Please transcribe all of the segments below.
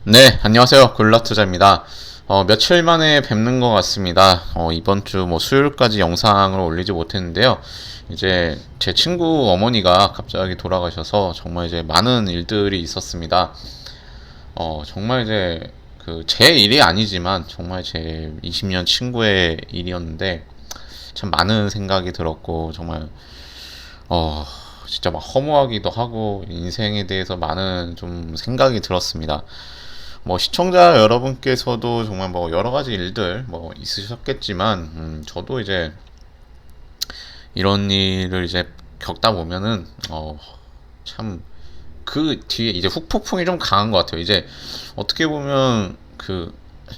네, 안녕하세요. 굴라투자입니다. 며칠 만에 뵙는 것 같습니다. 이번 주 수요일까지 영상을 올리지 못했는데요. 이제 제 친구 어머니가 갑자기 돌아가셔서 정말 이제 많은 일들이 있었습니다. 정말 이제 제 일이 아니지만 정말 제 20년 친구의 일이었는데 참 많은 생각이 들었고 정말 진짜 막 허무하기도 하고 인생에 대해서 많은 좀 생각이 들었습니다. 시청자 여러분께서도 정말 여러 가지 일들 있으셨겠지만, 저도 이제 이런 일을 이제 겪다 보면은, 참, 그 뒤에 이제 후폭풍이 좀 강한 것 같아요. 이제 어떻게 보면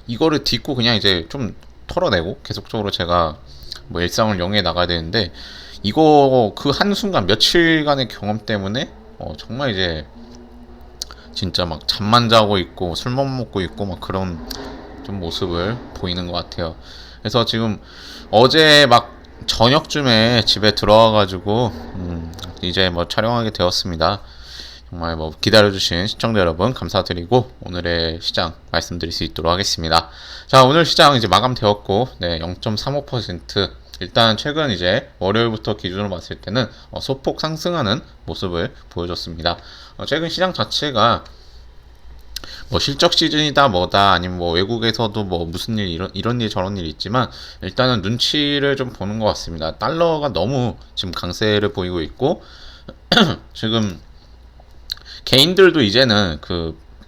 이거를 딛고 그냥 이제 좀 털어내고 계속적으로 제가 일상을 영위해 나가야 되는데, 이거 그 한순간 며칠간의 경험 때문에, 정말 이제 진짜 막 잠만 자고 있고 술만 먹고 있고 막 그런 좀 모습을 보이는 것 같아요. 그래서 지금 어제 막 저녁쯤에 집에 들어와가지고 이제 촬영하게 되었습니다. 정말 기다려주신 시청자 여러분 감사드리고 오늘의 시장 말씀드릴 수 있도록 하겠습니다. 자, 오늘 시장 이제 마감되었고, 네, 0.35% 일단 최근 이제 월요일부터 기준으로 봤을 때는 소폭 상승하는 모습을 보여줬습니다. 최근 시장 자체가 실적 시즌이다 뭐다 아니면 외국에서도 무슨 일 이런 일 저런 일 있지만 일단은 눈치를 좀 보는 것 같습니다. 달러가 너무 지금 강세를 보이고 있고 지금 개인들도 이제는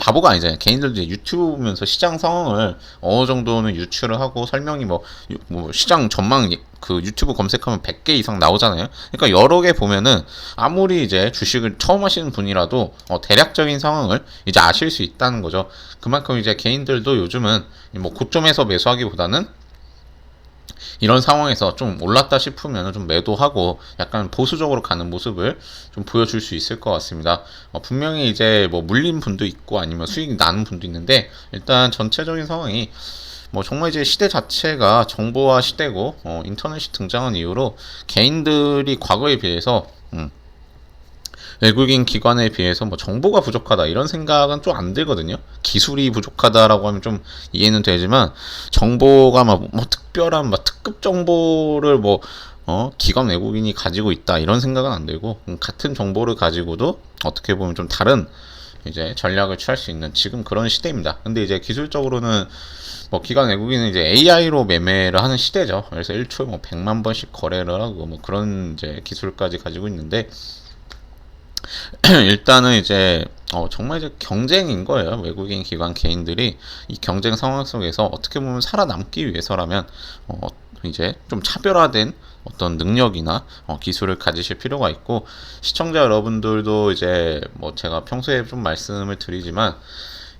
바보가 아니잖아요. 개인들도 이제 유튜브 보면서 시장 상황을 어느 정도는 유추를 하고 설명이 시장 전망 유튜브 검색하면 100개 이상 나오잖아요. 그러니까 여러 개 보면은 아무리 이제 주식을 처음 하시는 분이라도 대략적인 상황을 이제 아실 수 있다는 거죠. 그만큼 이제 개인들도 요즘은 고점에서 매수하기보다는 이런 상황에서 좀 올랐다 싶으면 좀 매도하고 약간 보수적으로 가는 모습을 좀 보여줄 수 있을 것 같습니다. 분명히 이제 물린 분도 있고 아니면 수익 나는 분도 있는데 일단 전체적인 상황이 정말 이제 시대 자체가 정보화 시대고 인터넷이 등장한 이후로 개인들이 과거에 비해서 외국인 기관에 비해서 정보가 부족하다 이런 생각은 좀 안 들거든요. 기술이 부족하다라고 하면 좀 이해는 되지만 정보가 특별한 특급 정보를 기관 외국인이 가지고 있다 이런 생각은 안 들고 같은 정보를 가지고도 어떻게 보면 좀 다른 이제 전략을 취할 수 있는 지금 그런 시대입니다. 근데 이제 기술적으로는 기관 외국인은 이제 AI로 매매를 하는 시대죠. 그래서 1초에 100만 번씩 거래를 하고 그런 이제 기술까지 가지고 있는데 일단은 이제 정말 이제 경쟁인 거예요. 외국인 기관 개인들이 이 경쟁 상황 속에서 어떻게 보면 살아남기 위해서라면 이제 좀 차별화된 어떤 능력이나 기술을 가지실 필요가 있고 시청자 여러분들도 이제 제가 평소에 좀 말씀을 드리지만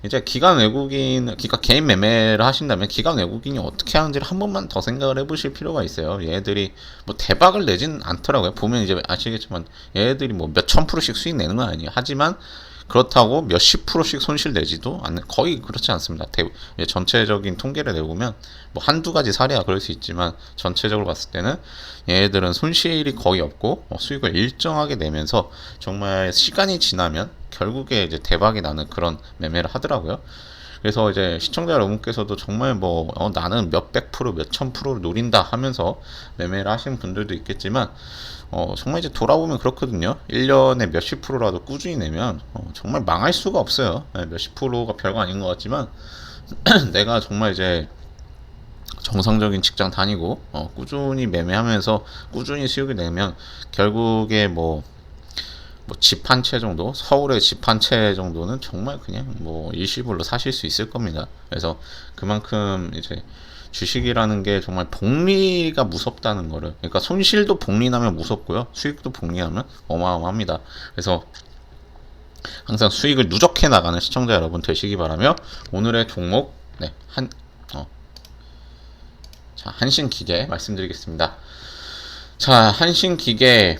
이제 기관 외국인, 그러니까 개인 매매를 하신다면 기관 외국인이 어떻게 하는지를 한 번만 더 생각을 해보실 필요가 있어요. 얘들이 대박을 내진 않더라고요. 보면 이제 아시겠지만 얘들이 몇천 프로씩 수익 내는 건 아니에요. 하지만 그렇다고 몇십 프로씩 손실 내지도 않는, 거의 그렇지 않습니다. 전체적인 통계를 내보면 한두 가지 사례야 그럴 수 있지만 전체적으로 봤을 때는 얘들은 손실이 거의 없고 수익을 일정하게 내면서 정말 시간이 지나면 결국에 이제 대박이 나는 그런 매매를 하더라고요. 그래서 이제 시청자 여러분께서도 정말 나는 몇백 프로, 몇천 프로를 노린다 하면서 매매를 하시는 분들도 있겠지만, 정말 이제 돌아보면 그렇거든요. 1년에 몇십 프로라도 꾸준히 내면, 정말 망할 수가 없어요. 네, 몇십 프로가 별거 아닌 것 같지만, 내가 정말 이제 정상적인 직장 다니고, 꾸준히 매매하면서 꾸준히 수익을 내면, 결국에 집 한 채 정도, 서울의 집 한 채 정도는 정말 그냥 일시불로 사실 수 있을 겁니다. 그래서 그만큼 이제 주식이라는 게 정말 복리가 무섭다는 거를, 그러니까 손실도 복리나면 무섭고요, 수익도 복리하면 어마어마합니다. 그래서 항상 수익을 누적해 나가는 시청자 여러분 되시기 바라며 오늘의 종목, 네, 한신기계 말씀드리겠습니다. 자, 한신기계,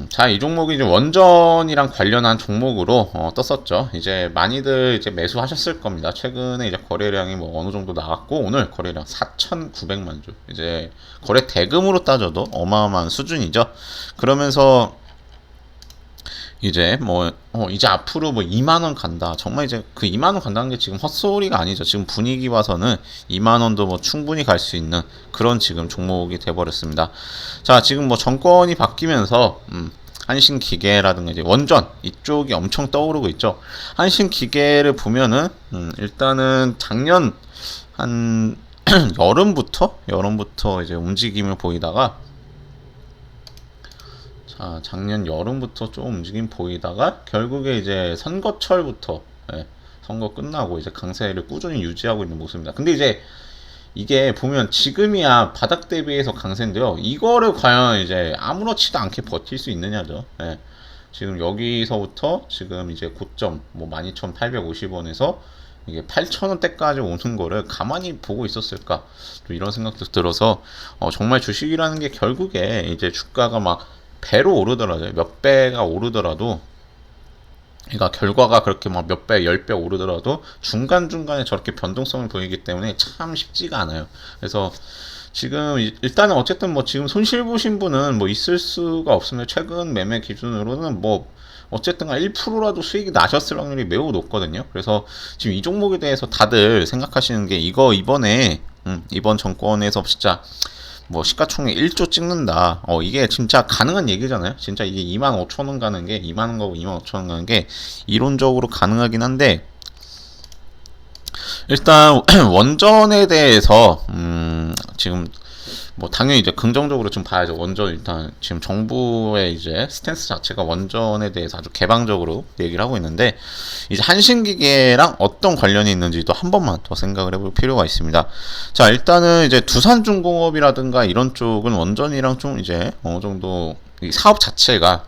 자, 이 종목이 이제 원전이랑 관련한 종목으로 떴었죠. 이제 많이들 이제 매수하셨을 겁니다. 최근에 이제 거래량이 어느 정도 나갔고, 오늘 거래량 4,900만 주. 이제 거래 대금으로 따져도 어마어마한 수준이죠. 그러면서 이제 뭐 이제 앞으로 뭐 2만 원 간다. 정말 이제 그 2만 원 간다는 게 지금 헛소리가 아니죠. 지금 분위기 봐서는 2만 원도 뭐 충분히 갈 수 있는 그런 지금 종목이 돼 버렸습니다. 자, 지금 뭐 정권이 바뀌면서 한신기계라든가 이제 원전 이쪽이 엄청 떠오르고 있죠. 한신기계를 보면은 일단은 작년 한 여름부터 이제 움직임을 보이다가, 자, 작년 여름부터 좀 움직임 보이다가 결국에 이제 선거철부터, 선거 끝나고 이제 강세를 꾸준히 유지하고 있는 모습입니다. 근데 이제 이게 보면 지금이야 바닥 대비해서 강세인데요. 이거를 과연 이제 아무렇지도 않게 버틸 수 있느냐죠. 지금 여기서부터 지금 이제 고점 뭐 12,850원에서 이게 8,000원대까지 오는 거를 가만히 보고 있었을까? 또 이런 생각도 들어서 정말 주식이라는 게 결국에 이제 주가가 막 배로 오르더라도, 몇 배가 오르더라도, 그러니까 결과가 그렇게 막 몇 배, 10배 오르더라도 중간중간에 저렇게 변동성을 보이기 때문에 참 쉽지가 않아요. 그래서 지금 일단은 어쨌든 뭐 지금 손실 보신 분은 뭐 있을 수가 없으면 최근 매매 기준으로는 뭐 어쨌든 1%라도 수익이 나셨을 확률이 매우 높거든요. 그래서 지금 이 종목에 대해서 다들 생각하시는 게 이거 이번에 이번 정권에서 진짜 뭐 시가총액 1조 찍는다. 이게 진짜 가능한 얘기잖아요. 진짜 이게 25,000원 가는 게 2만원 가고 25,000원 가는 게 이론적으로 가능하긴 한데, 일단 원전에 대해서 지금 뭐 당연히 이제 긍정적으로 좀 봐야죠. 원전 일단 지금 정부의 이제 스탠스 자체가 원전에 대해서 아주 개방적으로 얘기를 하고 있는데, 이제 한신기계랑 어떤 관련이 있는지도 한 번만 더 생각을 해볼 필요가 있습니다. 자, 일단은 이제 두산중공업이라든가 이런 쪽은 원전이랑 좀 이제 어느 정도 이 사업 자체가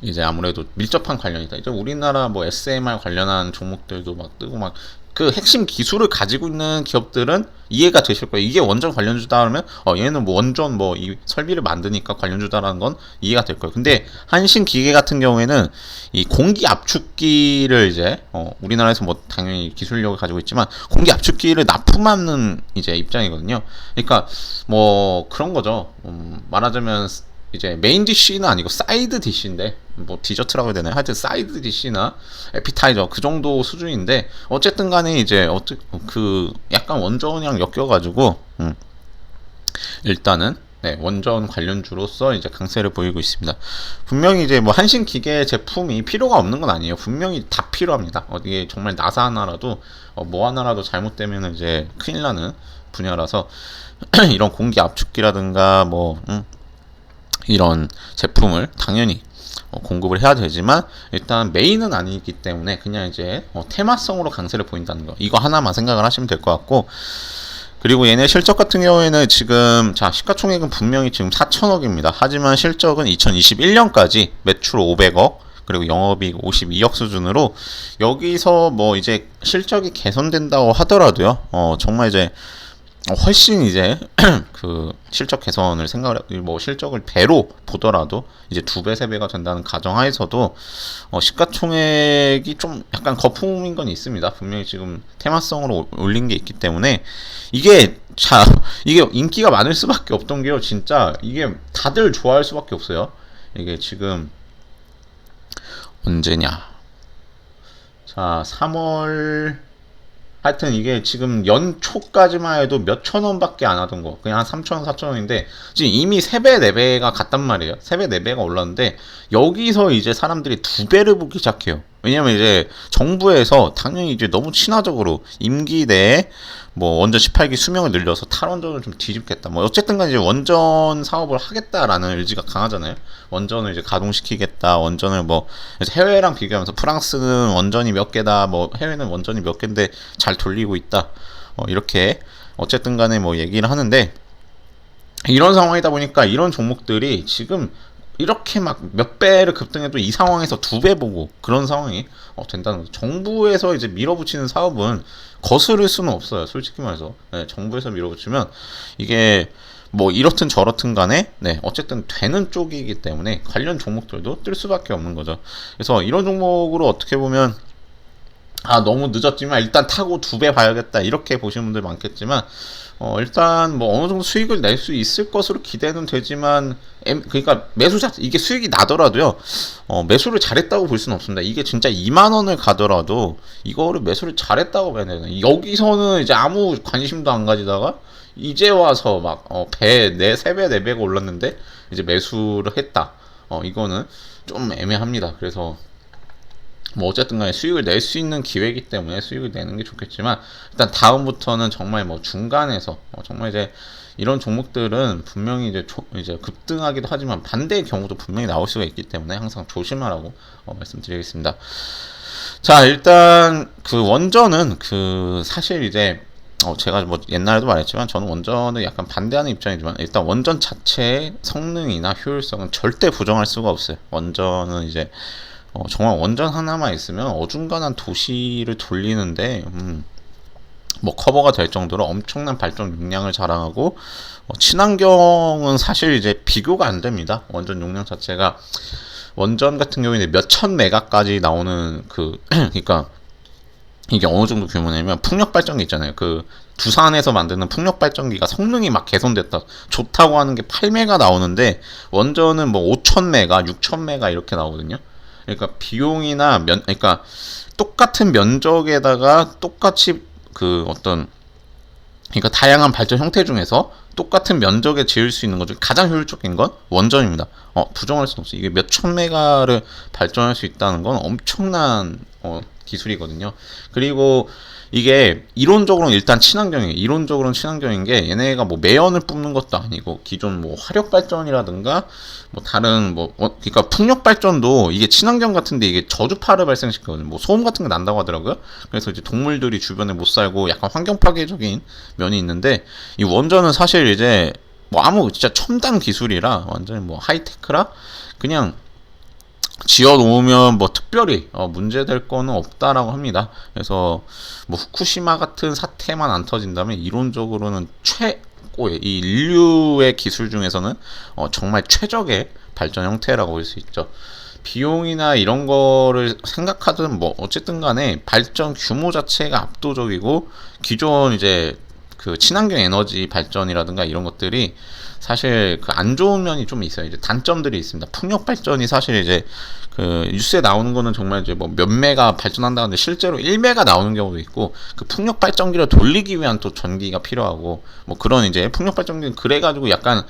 이제 아무래도 밀접한 관련이 있다. 이제 우리나라 뭐 SMR 관련한 종목들도 막 뜨고 막 그 핵심 기술을 가지고 있는 기업들은 이해가 되실 거예요. 이게 원전 관련주다 하면 얘는 뭐 원전 뭐 이 설비를 만드니까 관련주다라는 건 이해가 될 거예요. 근데 한신기계 같은 경우에는 이 공기 압축기를 이제 우리나라에서 뭐 당연히 기술력을 가지고 있지만 공기 압축기를 납품하는 이제 입장이거든요. 그러니까 뭐 그런 거죠. 말하자면 이제 메인 디쉬는 아니고 사이드 디쉬인데, 뭐 디저트라고 해야 되나요? 하여튼 사이드 디쉬나 에피타이저 그 정도 수준인데, 어쨌든 간에 이제 그 약간 원전이랑 엮여가지고 일단은 원전 관련주로서 이제 강세를 보이고 있습니다. 분명히 이제 뭐 한신기계 제품이 필요가 없는 건 아니에요. 분명히 다 필요합니다. 이게 정말 나사 하나라도 뭐 하나라도 잘못되면 이제 큰일 나는 분야라서 이런 공기 압축기라든가 뭐 이런 제품을 당연히 공급을 해야 되지만, 일단 메인은 아니기 때문에 그냥 이제 테마성으로 강세를 보인다는 거, 이거 하나만 생각을 하시면 될 것 같고, 그리고 얘네 실적 같은 경우에는 지금 자 시가총액은 분명히 지금 4천억입니다. 하지만 실적은 2021년까지 매출 500억 그리고 영업이익 52억 수준으로, 여기서 뭐 이제 실적이 개선된다고 하더라도요, 정말 이제 훨씬 이제 그 실적 개선을 생각을 뭐 실적을 배로 보더라도 이제 2배, 3배가 된다는 가정하에서도 시가총액이 좀 약간 거품인 건 있습니다. 분명히 지금 테마성으로 올린 게 있기 때문에 이게 이게 인기가 많을 수밖에 없던 게요. 진짜 이게 다들 좋아할 수밖에 없어요. 이게 지금 언제냐? 자, 3월 하여튼 이게 지금 연초까지만 해도 몇 천 원밖에 안 하던 거, 그냥 한 3천 원, 4천 원인데 지금 이미 3배, 4배가 갔단 말이에요. 3배, 4배가 올랐는데 여기서 이제 사람들이 2배를 보기 시작해요. 왜냐면 이제 정부에서 당연히 이제 너무 친화적으로 임기 내에 뭐 원전 18기 수명을 늘려서 탈원전을 좀 뒤집겠다. 뭐 어쨌든 간에 이제 원전 사업을 하겠다라는 의지가 강하잖아요. 원전을 이제 가동시키겠다. 원전을 뭐 해외랑 비교하면서 프랑스는 원전이 몇 개다. 뭐 해외는 원전이 몇 개인데 잘 돌리고 있다. 이렇게 어쨌든 간에 뭐 얘기를 하는데, 이런 상황이다 보니까 이런 종목들이 지금 이렇게 막 몇 배를 급등해도 이 상황에서 2배 보고 그런 상황이 된다는 거죠. 정부에서 이제 밀어붙이는 사업은 거스를 수는 없어요. 솔직히 말해서. 정부에서 밀어붙이면 이게 뭐 이렇든 저렇든 간에 어쨌든 되는 쪽이기 때문에 관련 종목들도 뜰 수밖에 없는 거죠. 그래서 이런 종목으로 어떻게 보면 너무 늦었지만 일단 타고 2배 봐야겠다 이렇게 보시는 분들 많겠지만, 일단 뭐 어느 정도 수익을 낼 수 있을 것으로 기대는 되지만, 그러니까 매수 자체 이게 수익이 나더라도요, 매수를 잘했다고 볼 수는 없습니다. 이게 진짜 2만 원을 가더라도 이거를 매수를 잘했다고 봐야 되나. 여기서는 이제 아무 관심도 안 가지다가 이제 와서 막 세 배, 네 배가 올랐는데 이제 매수를 했다. 이거는 좀 애매합니다. 그래서 뭐 어쨌든 간에 수익을 낼 수 있는 기회이기 때문에 수익을 내는 게 좋겠지만, 일단 다음부터는 정말 뭐 중간에서 정말 이제 이런 종목들은 분명히 이제 급등하기도 하지만 반대의 경우도 분명히 나올 수가 있기 때문에 항상 조심하라고 말씀드리겠습니다. 자, 일단 그 원전은 사실 이제 제가 뭐 옛날에도 말했지만 저는 원전을 약간 반대하는 입장이지만, 일단 원전 자체의 성능이나 효율성은 절대 부정할 수가 없어요. 원전은 이제 정말 원전 하나만 있으면 어중간한 도시를 돌리는데 뭐 커버가 될 정도로 엄청난 발전 용량을 자랑하고, 친환경은 사실 이제 비교가 안 됩니다. 원전 용량 자체가 원전 같은 경우에는 몇천 메가까지 나오는 그러니까 이게 어느 정도 규모냐면, 풍력 발전기 있잖아요. 두산에서 만드는 풍력 발전기가 성능이 막 개선됐다, 좋다고 하는 게 8메가 나오는데, 원전은 뭐 5,000메가, 6,000메가 이렇게 나오거든요. 그러니까 비용이나 그러니까 똑같은 면적에다가 똑같이 그러니까 다양한 발전 형태 중에서 똑같은 면적에 지을 수 있는 것 중에 가장 효율적인 건 원전입니다. 부정할 수는 없어요. 이게 몇천 메가를 발전할 수 있다는 건 엄청난 기술이거든요. 그리고 이게 이론적으로는 일단 친환경이에요. 이론적으로는 친환경인 게, 얘네가 뭐 매연을 뿜는 것도 아니고, 기존 뭐 화력 발전이라든가 뭐 다른 그러니까 풍력 발전도 이게 친환경 같은데 이게 저주파를 발생시키거든요. 뭐 소음 같은 게 난다고 하더라고요. 그래서 이제 동물들이 주변에 못 살고 약간 환경 파괴적인 면이 있는데, 이 원전은 사실 이제 뭐 진짜 첨단 기술이라 완전히 뭐 하이테크라 그냥 지어 놓으면 뭐 특별히 문제될 거는 없다라고 합니다. 그래서 뭐 후쿠시마 같은 사태만 안 터진다면 이론적으로는 최고의, 이 인류의 기술 중에서는 정말 최적의 발전 형태라고 볼 수 있죠. 비용이나 이런 거를 생각하든 뭐 어쨌든 간에 발전 규모 자체가 압도적이고, 기존 이제 친환경 에너지 발전이라든가 이런 것들이 사실 안 좋은 면이 좀 있어요. 이제 단점들이 있습니다. 풍력 발전이 사실 이제 뉴스에 나오는 거는 정말 이제 뭐 몇 메가 발전한다는데 실제로 1메가 나오는 경우도 있고, 풍력 발전기를 돌리기 위한 또 전기가 필요하고, 뭐 그런 이제 풍력 발전기는 그래가지고 약간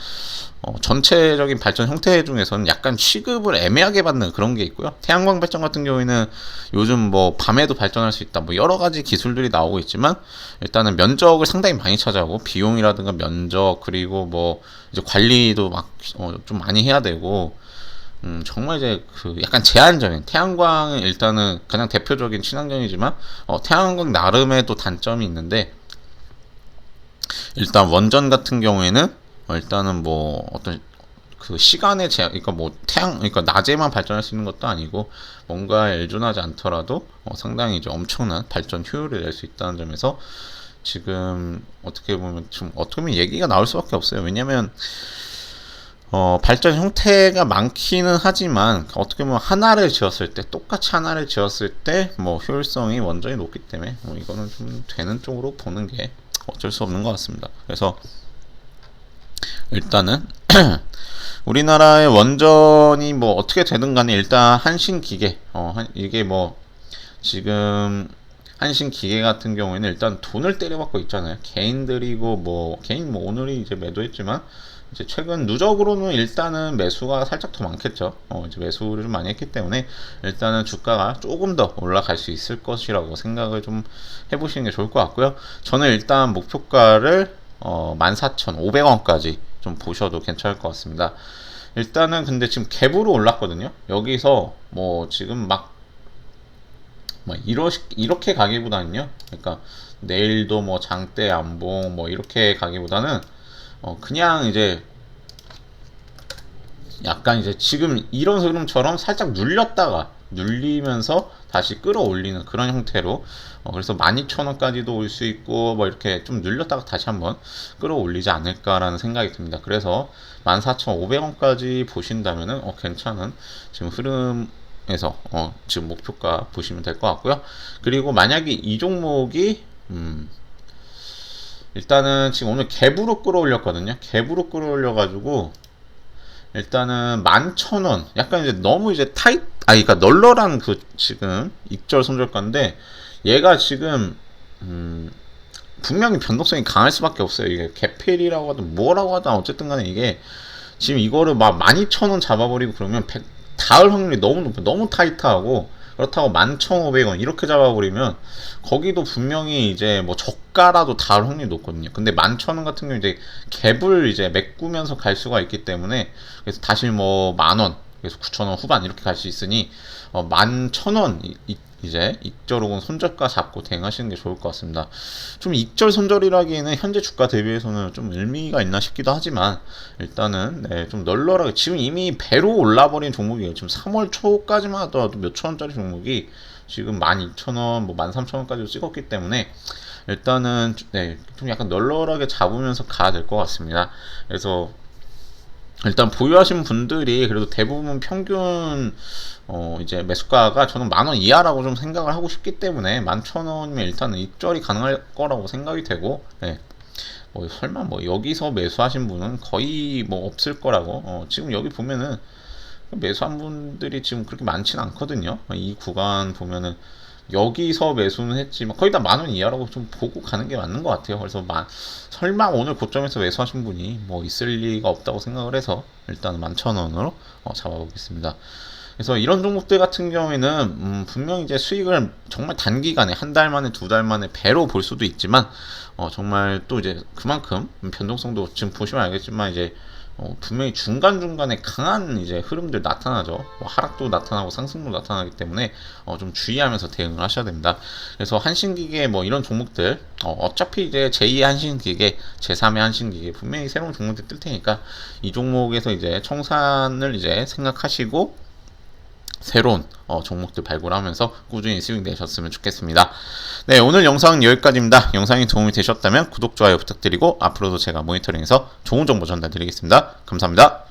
전체적인 발전 형태 중에서는 약간 취급을 애매하게 받는 그런 게 있고요. 태양광 발전 같은 경우에는 요즘 뭐 밤에도 발전할 수 있다, 뭐 여러 가지 기술들이 나오고 있지만, 일단은 면적을 상당히 많이 차지하고, 비용이라든가 면적, 그리고 뭐 이제 관리도 막 좀 많이 해야 되고, 정말 이제 약간 제한적인, 태양광은 일단은 가장 대표적인 친환경이지만 태양광 나름의 또 단점이 있는데, 일단 원전 같은 경우에는 일단은 뭐 어떤 시간의 제한, 그러니까 뭐 그러니까 낮에만 발전할 수 있는 것도 아니고, 뭔가에 의존하지 않더라도 상당히 이제 엄청난 발전 효율을 낼 수 있다는 점에서 지금 어떻게 보면 얘기가 나올 수밖에 없어요. 왜냐면 발전 형태가 많기는 하지만, 어떻게 보면 똑같이 하나를 지었을 때 뭐 효율성이 원전이 높기 때문에 뭐 이거는 좀 되는 쪽으로 보는 게 어쩔 수 없는 것 같습니다. 그래서 일단은 우리나라의 원전이 뭐 어떻게 되든 간에 일단 한신기계, 이게 뭐 지금 한신기계 같은 경우에는 일단 돈을 때려받고 있잖아요. 개인 뭐 오늘이 이제 매도했지만, 이제 최근 누적으로는 일단은 매수가 살짝 더 많겠죠. 이제 매수를 좀 많이 했기 때문에 일단은 주가가 조금 더 올라갈 수 있을 것이라고 생각을 좀 해보시는 게 좋을 것 같고요. 저는 일단 목표가를 14,500원까지 좀 보셔도 괜찮을 것 같습니다. 일단은 근데 지금 갭으로 올랐거든요. 여기서 뭐 지금 이렇게 가기보다는요, 그러니까 내일도 뭐 장대 안봉 뭐 이렇게 가기보다는 그냥 이제 약간 이제 지금 이런 흐름처럼 살짝 눌리면서 다시 끌어올리는 그런 형태로, 그래서 12,000원까지도 올 수 있고, 뭐 이렇게 좀 눌렸다가 다시 한번 끌어올리지 않을까라는 생각이 듭니다. 그래서 14,500원까지 보신다면은 괜찮은 지금 흐름에서 지금 목표가 보시면 될 것 같고요. 그리고 만약에 이 종목이 일단은 지금 오늘 갭으로 끌어올렸거든요. 갭으로 끌어올려가지고 일단은 11,000원. 약간 이제 너무 이제 그러니까 널널한 그 지금 익절 손절가인데 얘가 지금 분명히 변동성이 강할 수밖에 없어요. 이게 개필이라고 하든 뭐라고 하든 어쨌든 간에 이게 지금 이거를 막 12,000원 잡아버리고 그러면 닿을 확률이 너무 높아. 너무 타이트하고 그렇다고 11,500원 이렇게 잡아버리면 거기도 분명히 이제 뭐 저가라도 닿을 확률이 높거든요. 근데 11,000원 같은 경우 이제 갭을 이제 메꾸면서 갈 수가 있기 때문에 그래서 다시 뭐 만원 그래서 9,000원 후반 이렇게 갈 수 있으니 11,000원 이제 익절 혹은 손절가 잡고 대응하시는 게 좋을 것 같습니다. 좀 익절 손절이라기에는 현재 주가 대비해서는 좀 의미가 있나 싶기도 하지만 일단은 네, 좀 널널하게 지금 이미 배로 올라버린 종목이에요. 지금 3월 초까지만 하더라도 몇천 원짜리 종목이 지금 12,000원, 뭐 13,000원까지 찍었기 때문에 일단은 네, 좀 약간 널널하게 잡으면서 가야 될 것 같습니다. 그래서 일단 보유하신 분들이 그래도 대부분 평균 이제 매수가가 저는 만원 이하라고 좀 생각을 하고 싶기 때문에 11,000원이면 일단은 입절이 가능할 거라고 생각이 되고 네. 뭐 설마 뭐 여기서 매수하신 분은 거의 뭐 없을 거라고 지금 여기 보면은 매수한 분들이 지금 그렇게 많지는 않거든요. 이 구간 보면은 여기서 매수는 했지만 거의 다 만원 이하라고 좀 보고 가는 게 맞는 것 같아요. 그래서 설마 오늘 고점에서 매수하신 분이 뭐 있을 리가 없다고 생각을 해서 일단 11,000원으로 잡아보겠습니다. 그래서 이런 종목들 같은 경우에는 분명히 이제 수익을 정말 단기간에 한 달 만에 두 달 만에 배로 볼 수도 있지만 정말 또 이제 그만큼 변동성도 지금 보시면 알겠지만 이제 분명히 중간중간에 강한 이제 흐름들 나타나죠. 뭐 하락도 나타나고 상승도 나타나기 때문에 좀 주의하면서 대응을 하셔야 됩니다. 그래서 한신기계 뭐 이런 종목들 어차피 이제 제2의 한신기계, 제3의 한신기계 분명히 새로운 종목들 뜰 테니까 이 종목에서 이제 청산을 이제 생각하시고 새로운 종목들 발굴하면서 꾸준히 수익 내셨으면 좋겠습니다. 네, 오늘 영상은 여기까지입니다. 영상이 도움이 되셨다면 구독, 좋아요 부탁드리고 앞으로도 제가 모니터링해서 좋은 정보 전달드리겠습니다. 감사합니다.